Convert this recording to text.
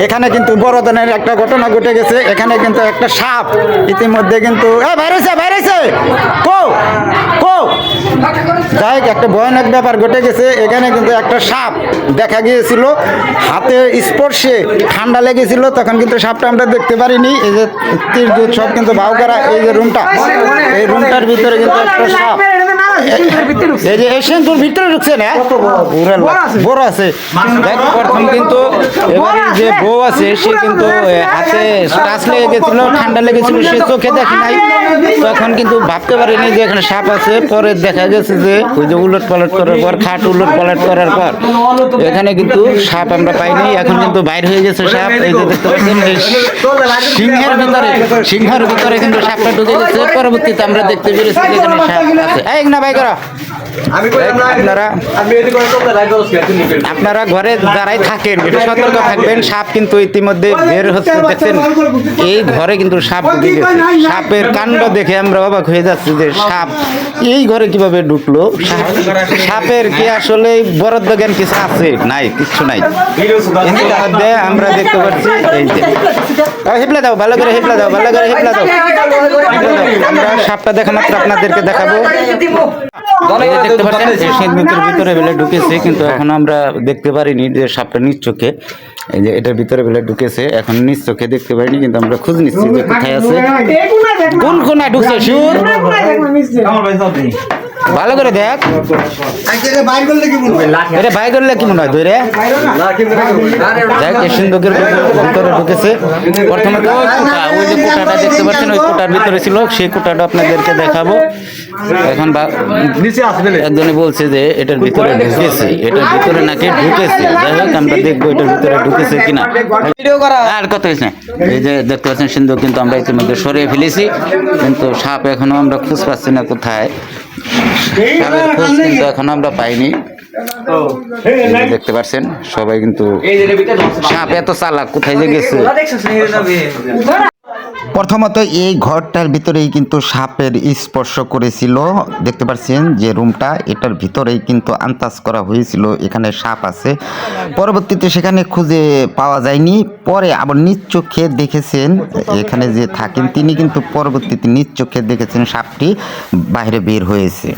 এখানে কিন্তু বড় ধরনের একটা ঘটনা ঘটে গেছে। এখানে কিন্তু একটা সাপ ইতিমধ্যে কিন্তু বাইরেছে কো কো যাই হোক, একটা ভয়ানক ব্যাপার ঘটে গেছে। এখানে কিন্তু একটা সাপ দেখা গিয়েছিল, হাতে স্পর্শে ঠান্ডা লেগেছিল, তখন কিন্তু সাপটা আমরা দেখতে পারিনি। এই যে তীর দুধ সব কিন্তু ভাও করা, এই যে রুমটা, এই রুমটার ভিতরে কিন্তু একটা সাপ, এই যে এশিয়ান তোর ভিতরে ঢুকছে না, বড় আছে। প্রথম কিন্তু এবারে যে বউ আছে সে কিন্তু হাতে টাচ লেগে গেছিল, ঠান্ডা লেগেছিল, সে চোখে দেখে নাই, তখন কিন্তু ভাবতে পারিনি যে এখানে সাপ আছে। পরে দেখা গেছে যে ওই যে উলট পালট করার পর, খাট উলট পালট করার পর এখানে কিন্তু সাপ আমরা পাইনি। এখন কিন্তু বাইর হয়ে গেছে সাপ। এই যে দেখতে পাচ্ছেন সিংহের ভিতরে কিন্তু সাপটা ঢুকে গেছে। পরবর্তীতে আমরা দেখতে পেরেছি যে এখানে সাপ আছে। এই না ভাই করা, আপনারা ঘরে যারাই থাকেন একটু সতর্ক থাকবেন। সাপ কিন্তু ইতিমধ্যে বের হচ্ছে, দেখছেন এই ঘরে কিন্তু সাপ ঢুকে গেছে। সাপের কাণ্ড দেখে আমরা অবাক হয়ে যাচ্ছি যে সাপ এই ঘরে কিভাবে ঢুকলো। সাপের কি আসলে বরাদ্দ জ্ঞান কিছু আছে? নাই, কিচ্ছু নাই। ইতিমধ্যে আমরা দেখতে পাচ্ছি এই যে হিপলা দাও, ভালো করে হিপলা দাও, ভালো করে হিপলা দাও। আমরা সাপটা দেখা মাত্র আপনাদেরকে দেখাবো। দেখতে পাচ্ছেন সিন্ধুকের ভিতরে বেলে ঢুকেছে, কিন্তু এখন আমরা দেখতে পারিনি যে সাপটা নিজ চোখে, এই যে এটার ভিতরে বেলে ঢুকেছে, এখন নিজ চোখে দেখতে পারিনি, কিন্তু আমরা খোঁজ নিচ্ছি যে কোথায় আছে, কোন কোনায় ঢুকছে। শিওর ভালো করে দেখ, এটা বাইর করলে কি মনে হয় ধরে দেখ। সিন্ধুকের ভিতরে ঢুকেছে। প্রথমে তো ওই যে কোটাটা দেখতে পাচ্ছেন, ওই কোটার ভিতরে ছিল, সেই কোটাটা আপনাদেরকে দেখাবো। এখন একজনে বলছে যে এটার ভিতরে ঢুকেছে, এটার ভিতরে নাকি ঢুকেছে। যাই হোক, আমরা দেখবো এটার ভিতরে ঢুকেছে কিনা। আর কত হয়েছে, এই যে দেখতে পাচ্ছেন সিন্ধুক কিন্তু আমরা ইতিমধ্যে সরিয়ে ফেলেছি, কিন্তু সাপ এখনো আমরা খুঁজ পাচ্ছি না কোথায়। সাপের খোঁজ কিন্তু এখনো আমরা পাইনি। দেখতে পাচ্ছেন সবাই কিন্তু সাপ এত চালাক, কোথায় যে গেছে। প্রথমত এই ঘরটার ভিতরেই কিন্তু সাপের স্পর্শ করেছিল। দেখতে পাচ্ছেন যে রুমটা, এটার ভিতরেই কিন্তু আন্দাজ করা হয়েছিল এখানে সাপ আছে। পরবর্তীতে সেখানে খুঁজে পাওয়া যায়নি। পরে আবার নিজ চোখে দেখেছেন, এখানে যে থাকেন তিনি কিন্তু পরবর্তীতে নিজ চোখে দেখেছেন সাপটি বাইরে বের হয়েছে।